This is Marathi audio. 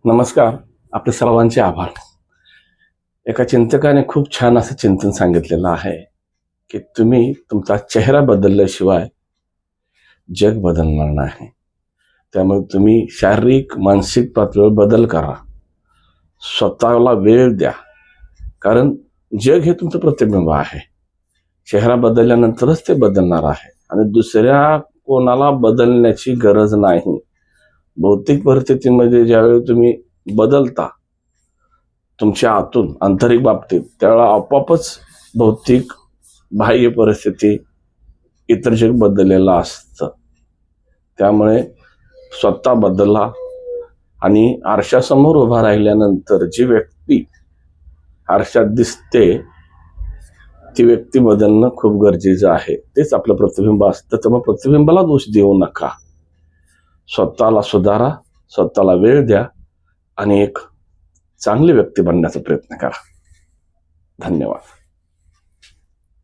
नमस्कार. आपल्या सर्वांचे आभार. एका चिंतकाने खूप छान असं चिंतन सांगितलेलं आहे की तुम्ही तुमचा चेहरा बदलल्याशिवाय जग बदलणार नाही. त्यामुळे तुम्ही शारीरिक मानसिक पातळीवर बदल करा, स्वतःला वेळ द्या. कारण जग हे तुमचं प्रतिबिंब आहे. चेहरा बदलल्यानंतरच ते बदलणार आहे आणि दुसऱ्या कोणाला बदलण्याची गरज नाही. भौतिक परिस्थितीमध्ये ज्यावेळी तुम्ही बदलता तुमच्या आतून आंतरिक बाबतीत, त्यावेळेला आपोआपच भौतिक बाह्य परिस्थिती इतर जग बदललेलं असतं. त्यामुळे स्वतः बदला आणि आरशासमोर उभा राहिल्यानंतर जी व्यक्ती आरशात दिसते ती व्यक्ती बदलणं खूप गरजेचं आहे. तेच आपलं प्रतिबिंब असतं. त्यामुळे प्रतिबिंबाला दोष देऊ नका. स्वतःला सुधारा, स्वतःला वेळ द्या आणि एक चांगली व्यक्ती बनण्याचा प्रयत्न करा. धन्यवाद.